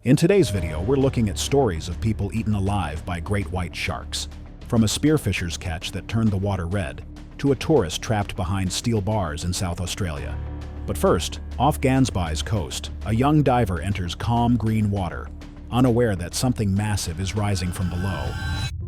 In today's video, we're looking at stories of people eaten alive by great white sharks. From a spearfisher's catch that turned the water red, to a tourist trapped behind steel bars in South Australia. But first, off Gansbai's coast, a young diver enters calm green water, unaware that something massive is rising from below.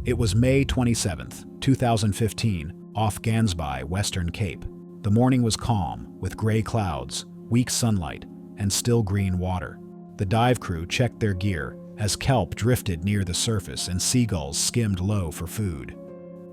It was May 27, 2015, off Gansbai, Western Cape. The morning was calm, with gray clouds, weak sunlight, and still green water. The dive crew checked their gear as kelp drifted near the surface and seagulls skimmed low for food.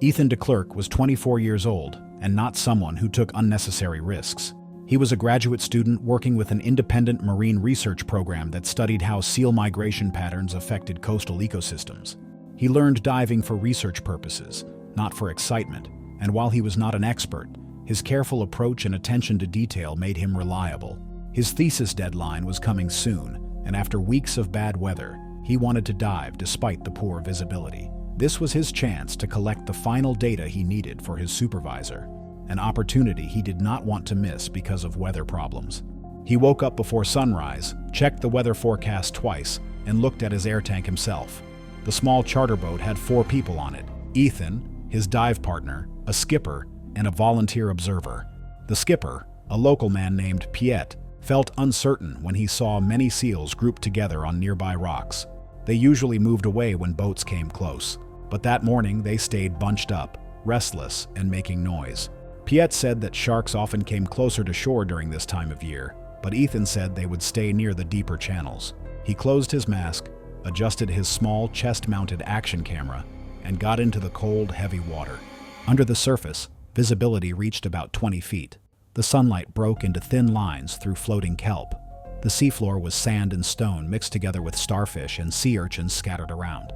Ethan de Klerk was 24 years old and not someone who took unnecessary risks. He was a graduate student working with an independent marine research program that studied how seal migration patterns affected coastal ecosystems. He learned diving for research purposes, not for excitement, and while he was not an expert, his careful approach and attention to detail made him reliable. His thesis deadline was coming soon, and after weeks of bad weather, he wanted to dive despite the poor visibility. This was his chance to collect the final data he needed for his supervisor, an opportunity he did not want to miss because of weather problems. He woke up before sunrise, checked the weather forecast twice, and looked at his air tank himself. The small charter boat had 4 people on it: Ethan, his dive partner, a skipper, and a volunteer observer. The skipper, a local man named Piet, felt uncertain when he saw many seals grouped together on nearby rocks. They usually moved away when boats came close, but that morning they stayed bunched up, restless and making noise. Piet said that sharks often came closer to shore during this time of year, but Ethan said they would stay near the deeper channels. He closed his mask, adjusted his small chest-mounted action camera, and got into the cold, heavy water. Under the surface, visibility reached about 20 feet. The sunlight broke into thin lines through floating kelp. The seafloor was sand and stone mixed together with starfish and sea urchins scattered around.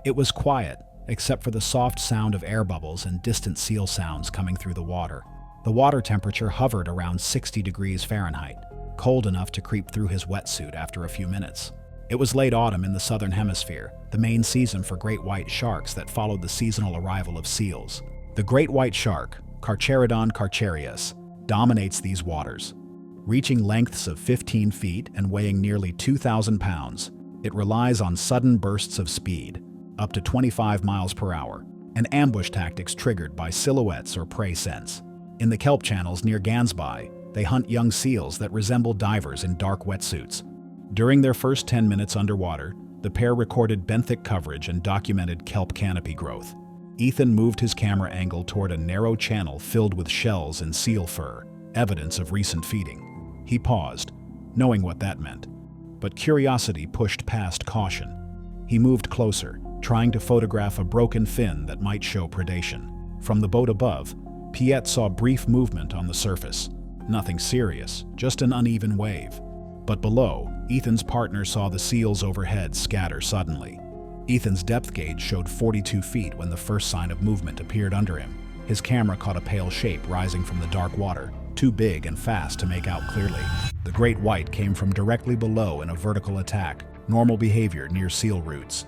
It was quiet, except for the soft sound of air bubbles and distant seal sounds coming through the water. The water temperature hovered around 60 degrees Fahrenheit, cold enough to creep through his wetsuit after a few minutes. It was late autumn in the southern hemisphere, the main season for great white sharks that followed the seasonal arrival of seals. The great white shark, Carcharodon carcharias, dominates these waters. Reaching lengths of 15 feet and weighing nearly 2,000 pounds, it relies on sudden bursts of speed, up to 25 miles per hour, and ambush tactics triggered by silhouettes or prey scents. In the kelp channels near Gansbai, they hunt young seals that resemble divers in dark wetsuits. During their first 10 minutes underwater, the pair recorded benthic coverage and documented kelp canopy growth. Ethan moved his camera angle toward a narrow channel filled with shells and seal fur, evidence of recent feeding. He paused, knowing what that meant. But curiosity pushed past caution. He moved closer, trying to photograph a broken fin that might show predation. From the boat above, Piet saw brief movement on the surface. Nothing serious, just an uneven wave. But below, Ethan's partner saw the seals overhead scatter suddenly. Ethan's depth gauge showed 42 feet when the first sign of movement appeared under him. His camera caught a pale shape rising from the dark water, too big and fast to make out clearly. The great white came from directly below in a vertical attack, normal behavior near seal roots.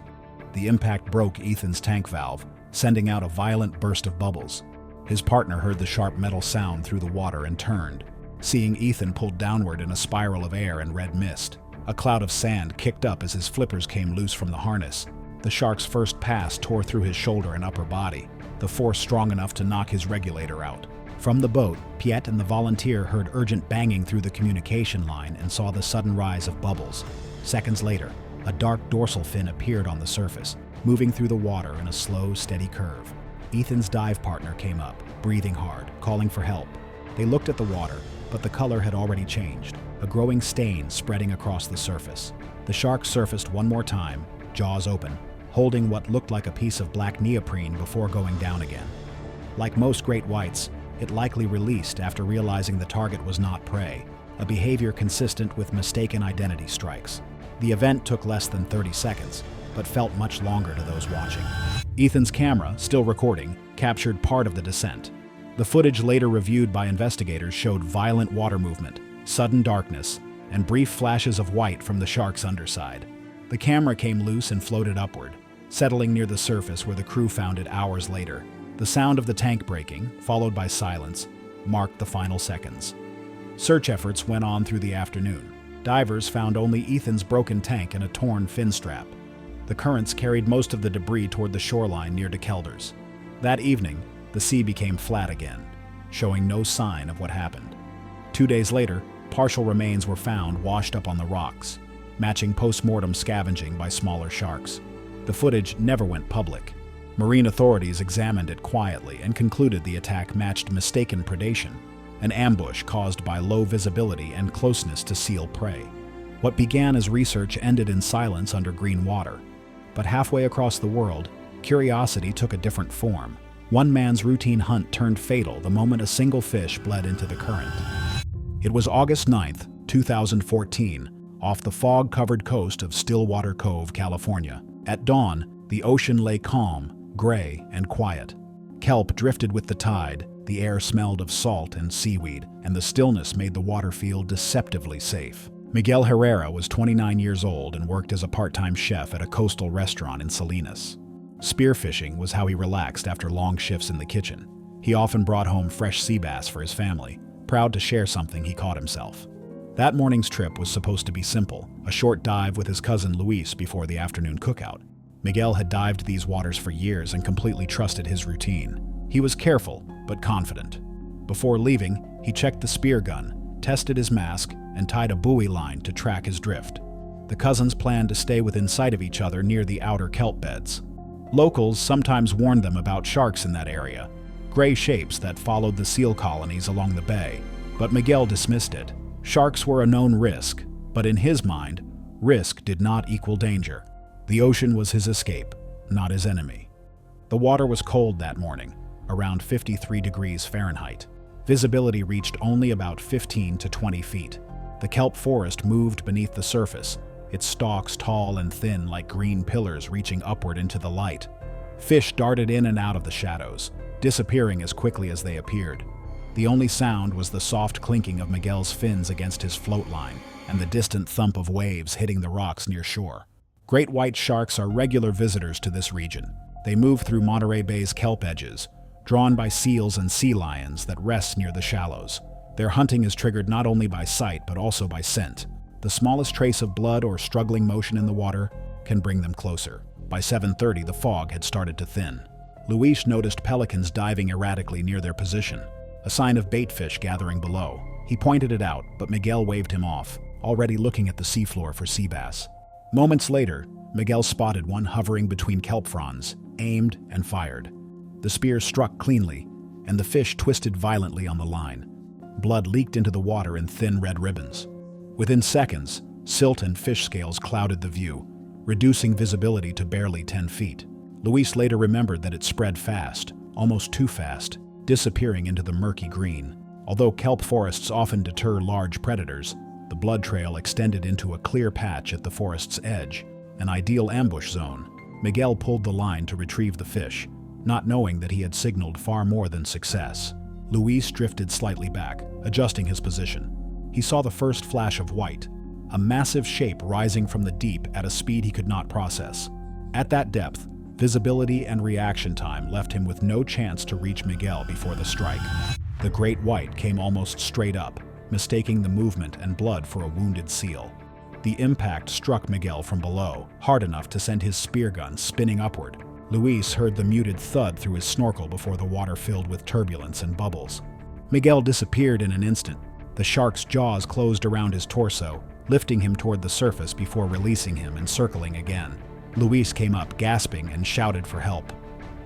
The impact broke Ethan's tank valve, sending out a violent burst of bubbles. His partner heard the sharp metal sound through the water and turned, seeing Ethan pulled downward in a spiral of air and red mist. A cloud of sand kicked up as his flippers came loose from the harness. The shark's first pass tore through his shoulder and upper body, the force strong enough to knock his regulator out. From the boat, Piet and the volunteer heard urgent banging through the communication line and saw the sudden rise of bubbles. Seconds later, a dark dorsal fin appeared on the surface, moving through the water in a slow, steady curve. Ethan's dive partner came up, breathing hard, calling for help. They looked at the water, but the color had already changed, a growing stain spreading across the surface. The shark surfaced one more time, jaws open, holding what looked like a piece of black neoprene before going down again. Like most great whites, it likely released after realizing the target was not prey, a behavior consistent with mistaken identity strikes. The event took less than 30 seconds, but felt much longer to those watching. Ethan's camera, still recording, captured part of the descent. The footage later reviewed by investigators showed violent water movement, sudden darkness, and brief flashes of white from the shark's underside. The camera came loose and floated upward, settling near the surface where the crew found it hours later. The sound of the tank breaking, followed by silence, marked the final seconds. Search efforts went on through the afternoon. Divers found only Ethan's broken tank and a torn fin strap. The currents carried most of the debris toward the shoreline near De Kelders. That evening, the sea became flat again, showing no sign of what happened. 2 days later, partial remains were found washed up on the rocks, matching post-mortem scavenging by smaller sharks. The footage never went public. Marine authorities examined it quietly and concluded the attack matched mistaken predation, an ambush caused by low visibility and closeness to seal prey. What began as research ended in silence under green water. But halfway across the world, curiosity took a different form. One man's routine hunt turned fatal the moment a single fish bled into the current. It was August 9th, 2014, off the fog-covered coast of Stillwater Cove, California. At dawn, the ocean lay calm, gray, and quiet. Kelp drifted with the tide, the air smelled of salt and seaweed, and the stillness made the water feel deceptively safe. Miguel Herrera was 29 years old and worked as a part-time chef at a coastal restaurant in Salinas. Spearfishing was how he relaxed after long shifts in the kitchen. He often brought home fresh sea bass for his family, proud to share something he caught himself. That morning's trip was supposed to be simple, a short dive with his cousin Luis before the afternoon cookout. Miguel had dived these waters for years and completely trusted his routine. He was careful, but confident. Before leaving, he checked the spear gun, tested his mask, and tied a buoy line to track his drift. The cousins planned to stay within sight of each other near the outer kelp beds. Locals sometimes warned them about sharks in that area, gray shapes that followed the seal colonies along the bay, but Miguel dismissed it. Sharks were a known risk, but in his mind, risk did not equal danger. The ocean was his escape, not his enemy. The water was cold that morning, around 53 degrees Fahrenheit. Visibility reached only about 15 to 20 feet. The kelp forest moved beneath the surface, its stalks tall and thin like green pillars reaching upward into the light. Fish darted in and out of the shadows, disappearing as quickly as they appeared. The only sound was the soft clinking of Miguel's fins against his float line and the distant thump of waves hitting the rocks near shore. Great white sharks are regular visitors to this region. They move through Monterey Bay's kelp edges, drawn by seals and sea lions that rest near the shallows. Their hunting is triggered not only by sight but also by scent. The smallest trace of blood or struggling motion in the water can bring them closer. By 7:30, the fog had started to thin. Luis noticed pelicans diving erratically near their position, a sign of baitfish gathering below. He pointed it out, but Miguel waved him off, already looking at the seafloor for sea bass. Moments later, Miguel spotted one hovering between kelp fronds, aimed and fired. The spear struck cleanly, and the fish twisted violently on the line. Blood leaked into the water in thin red ribbons. Within seconds, silt and fish scales clouded the view, reducing visibility to barely 10 feet. Luis later remembered that it spread fast, almost too fast, disappearing into the murky green. Although kelp forests often deter large predators, the blood trail extended into a clear patch at the forest's edge, an ideal ambush zone. Miguel pulled the line to retrieve the fish, not knowing that he had signaled far more than success. Luis drifted slightly back, adjusting his position. He saw the first flash of white, a massive shape rising from the deep at a speed he could not process. At that depth, visibility and reaction time left him with no chance to reach Miguel before the strike. The great white came almost straight up, mistaking the movement and blood for a wounded seal. The impact struck Miguel from below, hard enough to send his spear gun spinning upward. Luis heard the muted thud through his snorkel before the water filled with turbulence and bubbles. Miguel disappeared in an instant. The shark's jaws closed around his torso, lifting him toward the surface before releasing him and circling again. Luis came up, gasping, and shouted for help.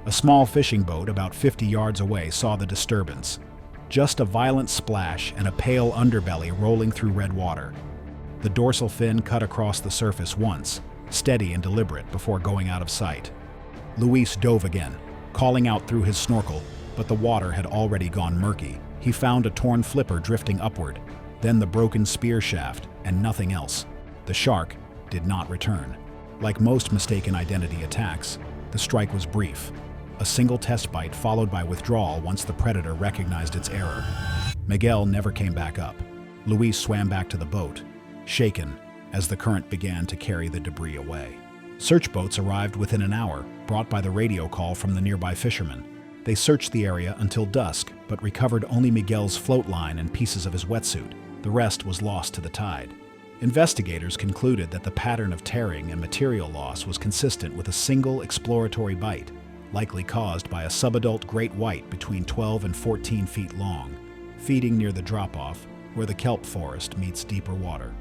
A small fishing boat about 50 yards away saw the disturbance. Just a violent splash and a pale underbelly rolling through red water. The dorsal fin cut across the surface once, steady and deliberate before going out of sight. Luis dove again, calling out through his snorkel, but the water had already gone murky. He found a torn flipper drifting upward, then the broken spear shaft, and nothing else. The shark did not return. Like most mistaken identity attacks, the strike was brief. A single test bite followed by withdrawal once the predator recognized its error. Miguel never came back up. Luis swam back to the boat, shaken as the current began to carry the debris away. Search boats arrived within an hour, brought by the radio call from the nearby fishermen. They searched the area until dusk, but recovered only Miguel's float line and pieces of his wetsuit. The rest was lost to the tide. Investigators concluded that the pattern of tearing and material loss was consistent with a single exploratory bite, likely caused by a subadult great white between 12 and 14 feet long, feeding near the drop-off where the kelp forest meets deeper water.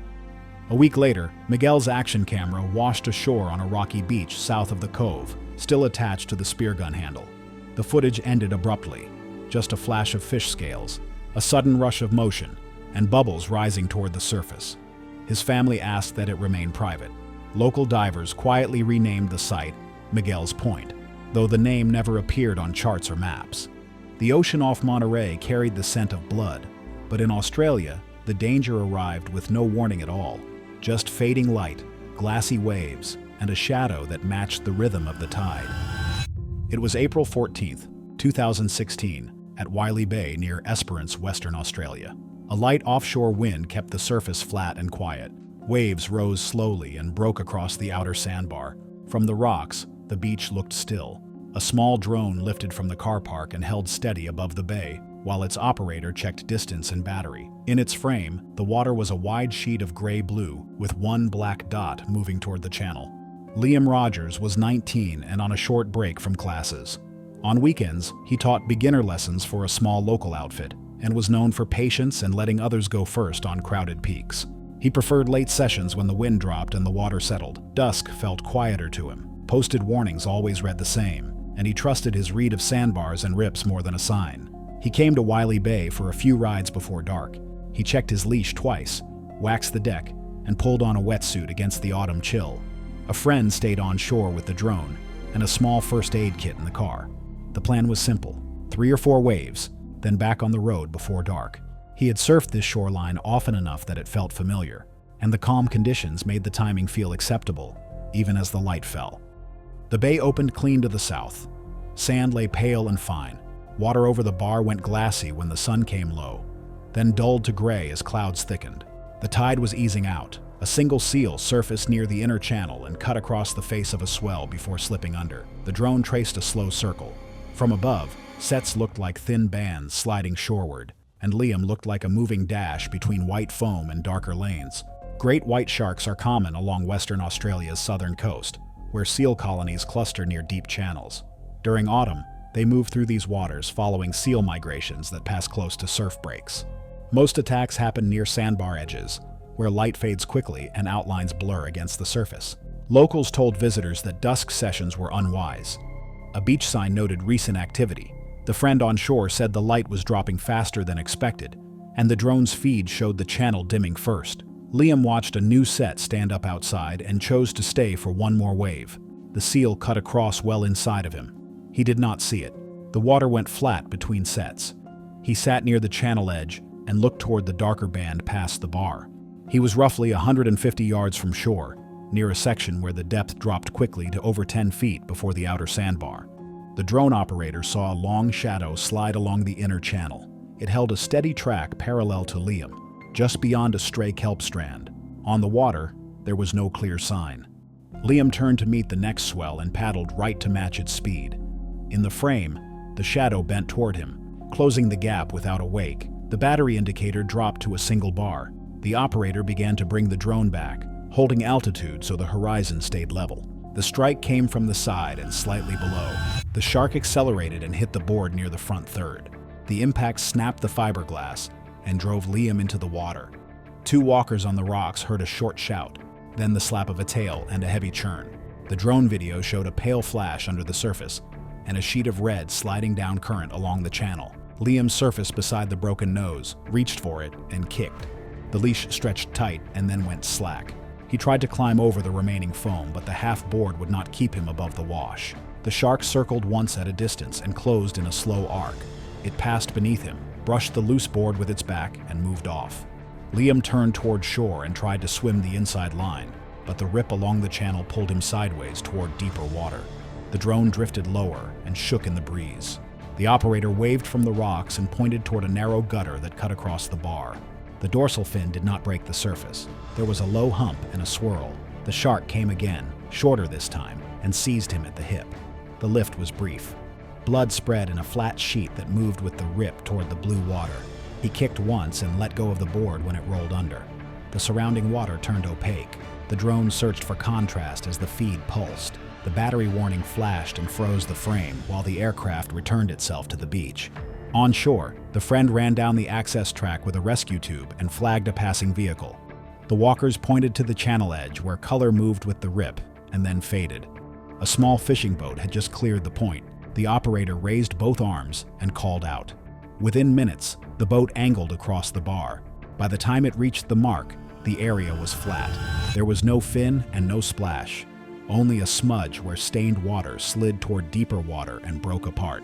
A week later, Miguel's action camera washed ashore on a rocky beach south of the cove, still attached to the spear gun handle. The footage ended abruptly, just a flash of fish scales, a sudden rush of motion, and bubbles rising toward the surface. His family asked that it remain private. Local divers quietly renamed the site Miguel's Point, though the name never appeared on charts or maps. The ocean off Monterey carried the scent of blood, but in Australia, the danger arrived with no warning at all. Just fading light, glassy waves, and a shadow that matched the rhythm of the tide. It was April 14th, 2016, at Wylie Bay near Esperance, Western Australia. A light offshore wind kept the surface flat and quiet. Waves rose slowly and broke across the outer sandbar. From the rocks, the beach looked still. A small drone lifted from the car park and held steady above the bay, while its operator checked distance and battery. In its frame, the water was a wide sheet of gray-blue, with one black dot moving toward the channel. Liam Rogers was 19 and on a short break from classes. On weekends, he taught beginner lessons for a small local outfit, and was known for patience and letting others go first on crowded peaks. He preferred late sessions when the wind dropped and the water settled. Dusk felt quieter to him. Posted warnings always read the same, and he trusted his read of sandbars and rips more than a sign. He came to Wylie Bay for a few rides before dark. He checked his leash twice, waxed the deck, and pulled on a wetsuit against the autumn chill. A friend stayed on shore with the drone, and a small first aid kit in the car. The plan was simple: 3 or 4 waves, then back on the road before dark. He had surfed this shoreline often enough that it felt familiar, and the calm conditions made the timing feel acceptable, even as the light fell. The bay opened clean to the south. Sand lay pale and fine. Water over the bar went glassy when the sun came low, then dulled to gray as clouds thickened. The tide was easing out. A single seal surfaced near the inner channel and cut across the face of a swell before slipping under. The drone traced a slow circle. From above, sets looked like thin bands sliding shoreward, and Liam looked like a moving dash between white foam and darker lanes. Great white sharks are common along Western Australia's southern coast, where seal colonies cluster near deep channels. During autumn, they move through these waters following seal migrations that pass close to surf breaks. Most attacks happen near sandbar edges, where light fades quickly and outlines blur against the surface. Locals told visitors that dusk sessions were unwise. A beach sign noted recent activity. The friend on shore said the light was dropping faster than expected, and the drone's feed showed the channel dimming first. Liam watched a new set stand up outside and chose to stay for one more wave. The seal cut across well inside of him. He did not see it. The water went flat between sets. He sat near the channel edge and looked toward the darker band past the bar. He was roughly 150 yards from shore, near a section where the depth dropped quickly to over 10 feet before the outer sandbar. The drone operator saw a long shadow slide along the inner channel. It held a steady track parallel to Liam, just beyond a stray kelp strand. On the water, there was no clear sign. Liam turned to meet the next swell and paddled right to match its speed. In the frame, the shadow bent toward him, closing the gap without a wake. The battery indicator dropped to a single bar. The operator began to bring the drone back, holding altitude so the horizon stayed level. The strike came from the side and slightly below. The shark accelerated and hit the board near the front third. The impact snapped the fiberglass and drove Liam into the water. 2 walkers on the rocks heard a short shout, then the slap of a tail and a heavy churn. The drone video showed a pale flash under the surface and a sheet of red sliding down current along the channel. Liam surfaced beside the broken nose, reached for it, and kicked. The leash stretched tight and then went slack. He tried to climb over the remaining foam, but the half board would not keep him above the wash. The shark circled once at a distance and closed in a slow arc. It passed beneath him, brushed the loose board with its back, and moved off. Liam turned toward shore and tried to swim the inside line, but the rip along the channel pulled him sideways toward deeper water. The drone drifted lower and shook in the breeze. The operator waved from the rocks and pointed toward a narrow gutter that cut across the bar. The dorsal fin did not break the surface. There was a low hump and a swirl. The shark came again, shorter this time, and seized him at the hip. The lift was brief. Blood spread in a flat sheet that moved with the rip toward the blue water. He kicked once and let go of the board when it rolled under. the surrounding water turned opaque. The drone searched for contrast as the feed pulsed. The battery warning flashed and froze the frame while the aircraft returned itself to the beach. On shore, the friend ran down the access track with a rescue tube and flagged a passing vehicle. The walkers pointed to the channel edge where color moved with the rip and then faded. A small fishing boat had just cleared the point. The operator raised both arms and called out. Within minutes, the boat angled across the bar. By the time it reached the mark, the area was flat. There was no fin and no splash, only a smudge where stained water slid toward deeper water and broke apart.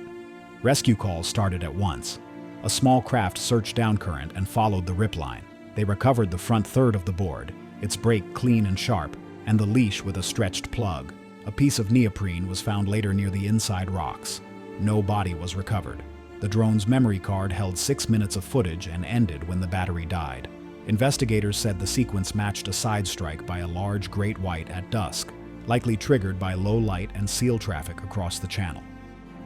Rescue calls started at once. A small craft searched down current and followed the rip line. They recovered the front third of the board, its brake clean and sharp, and the leash with a stretched plug. A piece of neoprene was found later near the inside rocks. No body was recovered. The drone's memory card held 6 minutes of footage and ended when the battery died. Investigators said the sequence matched a side strike by a large great white at dusk, likely triggered by low light and seal traffic across the channel.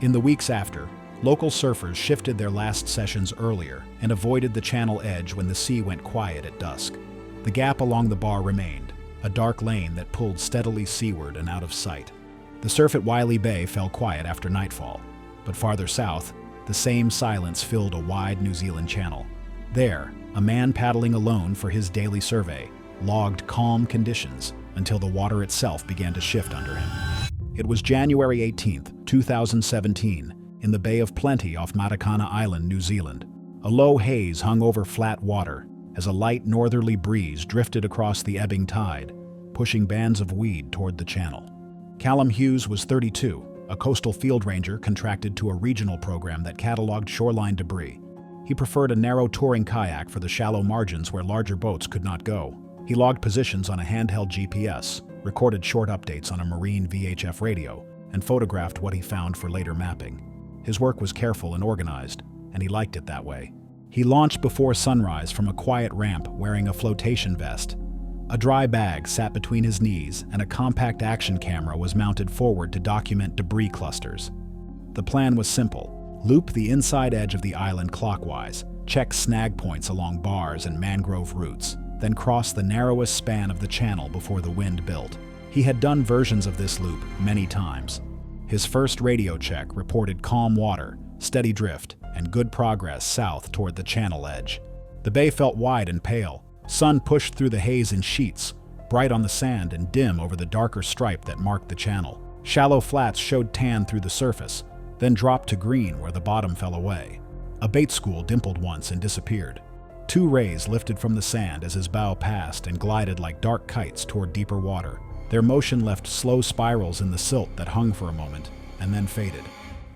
In the weeks after, local surfers shifted their last sessions earlier and avoided the channel edge when the sea went quiet at dusk. The gap along the bar remained, a dark lane that pulled steadily seaward and out of sight. The surf at Wiley Bay fell quiet after nightfall, but farther south, the same silence filled a wide New Zealand channel. There, a man paddling alone for his daily survey logged calm conditions until the water itself began to shift under him. It was January 18, 2017, in the Bay of Plenty off Matakana Island, New Zealand. A low haze hung over flat water as a light northerly breeze drifted across the ebbing tide, pushing bands of weed toward the channel. Callum Hughes was 32, a coastal field ranger contracted to a regional program that cataloged shoreline debris. He preferred a narrow touring kayak for the shallow margins where larger boats could not go. He logged positions on a handheld GPS, recorded short updates on a marine VHF radio, and photographed what he found for later mapping. His work was careful and organized, and he liked it that way. He launched before sunrise from a quiet ramp wearing a flotation vest. A dry bag sat between his knees, and a compact action camera was mounted forward to document debris clusters. The plan was simple. Loop the inside edge of the island clockwise, check snag points along bars and mangrove roots, then cross the narrowest span of the channel before the wind built. He had done versions of this loop many times. His first radio check reported calm water, steady drift, and good progress south toward the channel edge. The bay felt wide and pale. Sun pushed through the haze in sheets, bright on the sand and dim over the darker stripe that marked the channel. Shallow flats showed tan through the surface, then dropped to green where the bottom fell away. A bait school dimpled once and disappeared. 2 rays lifted from the sand as his bow passed and glided like dark kites toward deeper water. Their motion left slow spirals in the silt that hung for a moment and then faded.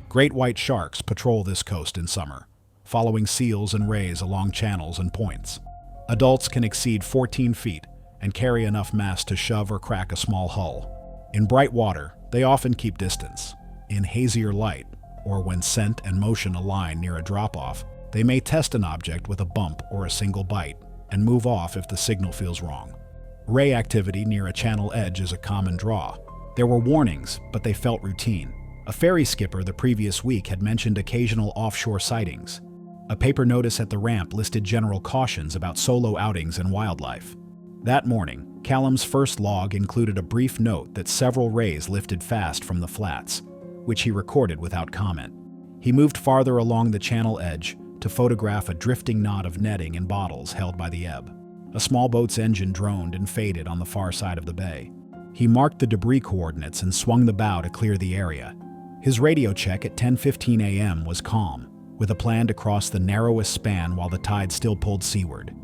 Great white sharks patrol this coast in summer, following seals and rays along channels and points. Adults can exceed 14 feet and carry enough mass to shove or crack a small hull. In bright water, they often keep distance. In hazier light, or when scent and motion align near a drop-off, they may test an object with a bump or a single bite and move off if the signal feels wrong. Ray activity near a channel edge is a common draw. There were warnings, but they felt routine. A ferry skipper the previous week had mentioned occasional offshore sightings. A paper notice at the ramp listed general cautions about solo outings and wildlife. That morning, Callum's first log included a brief note that several rays lifted fast from the flats, which he recorded without comment. He moved farther along the channel edge to photograph a drifting knot of netting and bottles held by the ebb. A small boat's engine droned and faded on the far side of the bay. He marked the debris coordinates and swung the bow to clear the area. His radio check at 10:15 a.m. was calm, with a plan to cross the narrowest span while the tide still pulled seaward.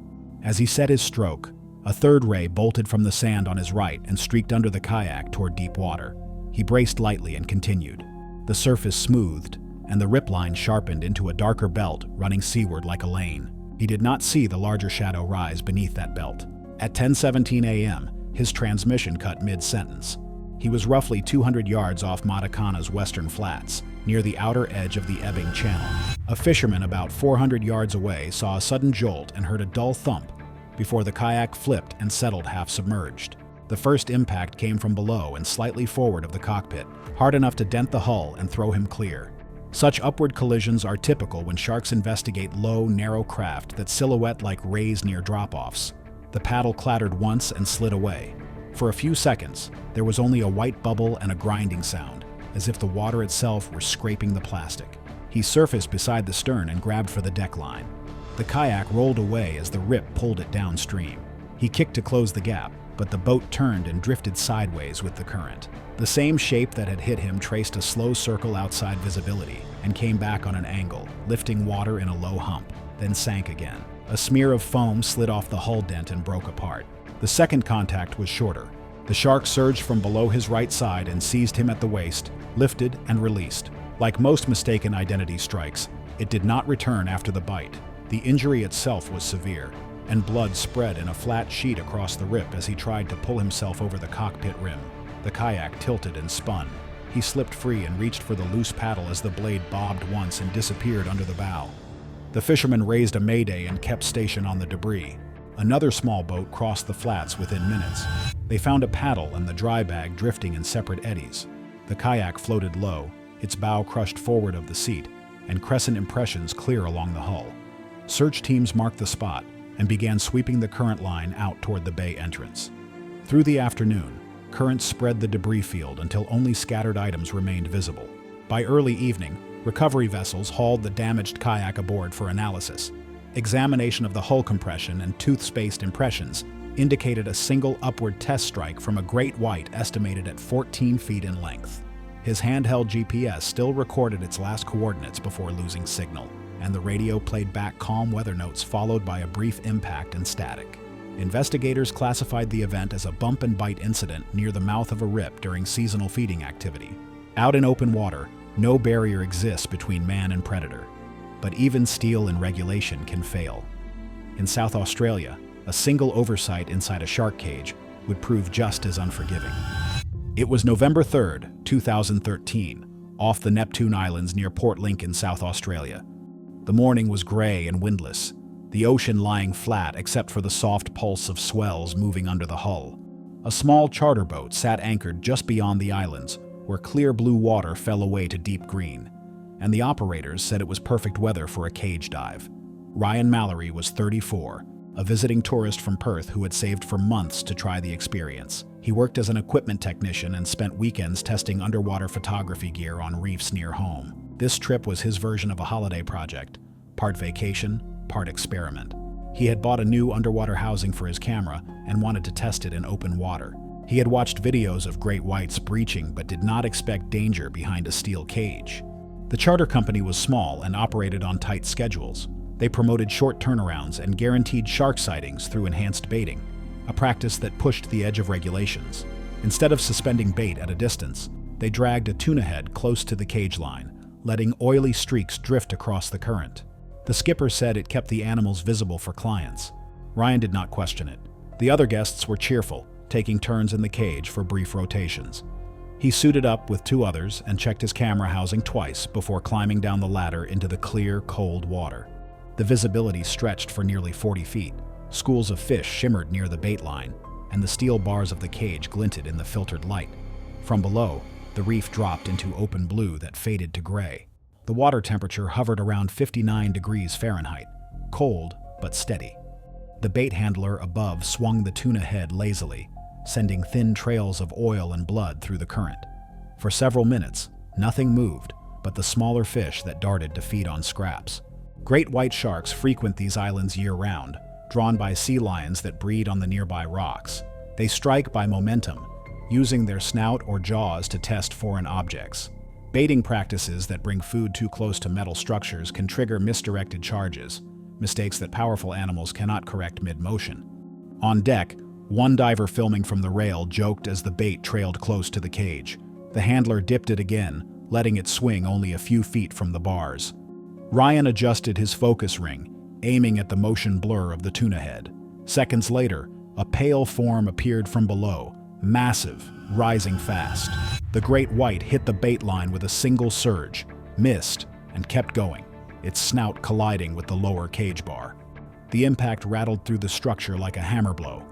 As he set his stroke, a third ray bolted from the sand on his right and streaked under the kayak toward deep water. He braced lightly and continued. The surface smoothed, and the rip line sharpened into a darker belt running seaward like a lane. He did not see the larger shadow rise beneath that belt. At 10:17 a.m., his transmission cut mid-sentence. He was roughly 200 yards off Matakana's western flats, near the outer edge of the ebbing channel. A fisherman about 400 yards away saw a sudden jolt and heard a dull thump before the kayak flipped and settled half-submerged. The first impact came from below and slightly forward of the cockpit, hard enough to dent the hull and throw him clear. Such upward collisions are typical when sharks investigate low, narrow craft that silhouette like rays near drop-offs. The paddle clattered once and slid away. For a few seconds, there was only a white bubble and a grinding sound, as if the water itself were scraping the plastic. He surfaced beside the stern and grabbed for the deck line. The kayak rolled away as the rip pulled it downstream. He kicked to close the gap, but the boat turned and drifted sideways with the current. The same shape that had hit him traced a slow circle outside visibility and came back on an angle, lifting water in a low hump, then sank again. A smear of foam slid off the hull dent and broke apart. The second contact was shorter. The shark surged from below his right side and seized him at the waist, lifted and released. Like most mistaken identity strikes, it did not return after the bite. The injury itself was severe, and blood spread in a flat sheet across the rip as he tried to pull himself over the cockpit rim. The kayak tilted and spun. He slipped free and reached for the loose paddle as the blade bobbed once and disappeared under the bow. The fishermen raised a mayday and kept station on the debris. Another small boat crossed the flats within minutes. They found a paddle and the dry bag drifting in separate eddies. The kayak floated low, its bow crushed forward of the seat, and crescent impressions clear along the hull. Search teams marked the spot and began sweeping the current line out toward the bay entrance. Through the afternoon, currents spread the debris field until only scattered items remained visible. By early evening, recovery vessels hauled the damaged kayak aboard for analysis. Examination of the hull compression and tooth-spaced impressions indicated a single upward test strike from a great white estimated at 14 feet in length. His handheld GPS still recorded its last coordinates before losing signal, and the radio played back calm weather notes followed by a brief impact and static. Investigators classified the event as a bump and bite incident near the mouth of a rip during seasonal feeding activity. Out in open water, no barrier exists between man and predator. But even steel and regulation can fail. In South Australia, a single oversight inside a shark cage would prove just as unforgiving. It was November 3rd, 2013, off the Neptune Islands near Port Lincoln, South Australia. The morning was gray and windless, the ocean lying flat except for the soft pulse of swells moving under the hull. A small charter boat sat anchored just beyond the islands, where clear blue water fell away to deep green, and the operators said it was perfect weather for a cage dive. Ryan Mallory was 34, a visiting tourist from Perth who had saved for months to try the experience. He worked as an equipment technician and spent weekends testing underwater photography gear on reefs near home. This trip was his version of a holiday project, part vacation, part experiment. He had bought a new underwater housing for his camera and wanted to test it in open water. He had watched videos of great whites breaching but did not expect danger behind a steel cage. The charter company was small and operated on tight schedules. They promoted short turnarounds and guaranteed shark sightings through enhanced baiting, a practice that pushed the edge of regulations. Instead of suspending bait at a distance, they dragged a tuna head close to the cage line, letting oily streaks drift across the current. The skipper said it kept the animals visible for clients. Ryan did not question it. The other guests were cheerful, taking turns in the cage for brief rotations. He suited up with two others and checked his camera housing twice before climbing down the ladder into the clear, cold water. The visibility stretched for nearly 40 feet. Schools of fish shimmered near the bait line, and the steel bars of the cage glinted in the filtered light. From below, the reef dropped into open blue that faded to gray. The water temperature hovered around 59 degrees Fahrenheit, cold but steady. The bait handler above swung the tuna head lazily, sending thin trails of oil and blood through the current. For several minutes, nothing moved but the smaller fish that darted to feed on scraps. Great white sharks frequent these islands year-round, drawn by sea lions that breed on the nearby rocks. They strike by momentum, using their snout or jaws to test foreign objects. Baiting practices that bring food too close to metal structures can trigger misdirected charges, mistakes that powerful animals cannot correct mid-motion. On deck, one diver filming from the rail joked as the bait trailed close to the cage. The handler dipped it again, letting it swing only a few feet from the bars. Ryan adjusted his focus ring, aiming at the motion blur of the tuna head. Seconds later, a pale form appeared from below, massive, rising fast. The great white hit the bait line with a single surge, missed, and kept going, its snout colliding with the lower cage bar. The impact rattled through the structure like a hammer blow.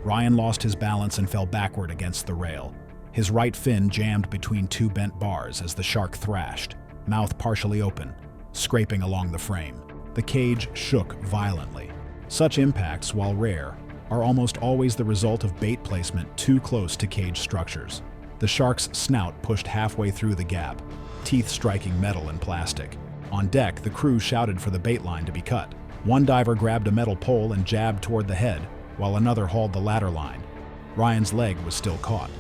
Ryan lost his balance and fell backward against the rail. His right fin jammed between two bent bars as the shark thrashed, mouth partially open, scraping along the frame. The cage shook violently. Such impacts, while rare, are almost always the result of bait placement too close to cage structures. The shark's snout pushed halfway through the gap, teeth striking metal and plastic. On deck, the crew shouted for the bait line to be cut. One diver grabbed a metal pole and jabbed toward the head, while another hauled the ladder line. Ryan's leg was still caught.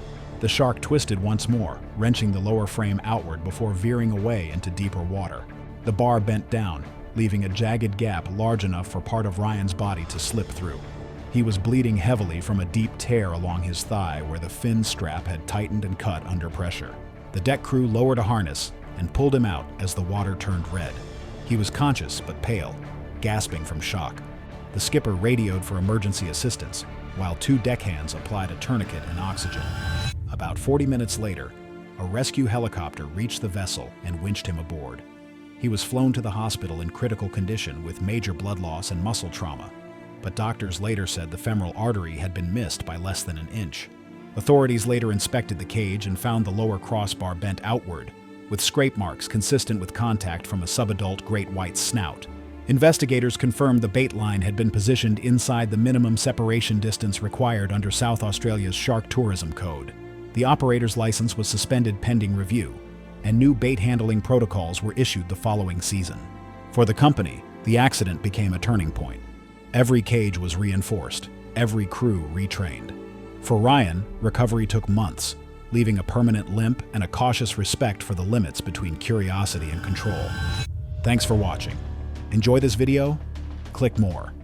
The shark twisted once more, wrenching the lower frame outward before veering away into deeper water. The bar bent down, leaving a jagged gap large enough for part of Ryan's body to slip through. He was bleeding heavily from a deep tear along his thigh where the fin strap had tightened and cut under pressure. The deck crew lowered a harness and pulled him out as the water turned red. He was conscious but pale, gasping from shock. The skipper radioed for emergency assistance, while two deckhands applied a tourniquet and oxygen. About 40 minutes later, a rescue helicopter reached the vessel and winched him aboard. He was flown to the hospital in critical condition with major blood loss and muscle trauma, but doctors later said the femoral artery had been missed by less than an inch. Authorities later inspected the cage and found the lower crossbar bent outward, with scrape marks consistent with contact from a subadult great white snout. Investigators confirmed the bait line had been positioned inside the minimum separation distance required under South Australia's Shark Tourism Code. The operator's license was suspended pending review, and new bait handling protocols were issued the following season. For the company, the accident became a turning point. Every cage was reinforced, every crew retrained. For Ryan, recovery took months, leaving a permanent limp and a cautious respect for the limits between curiosity and control. Thanks for watching. Enjoy this video? Click more.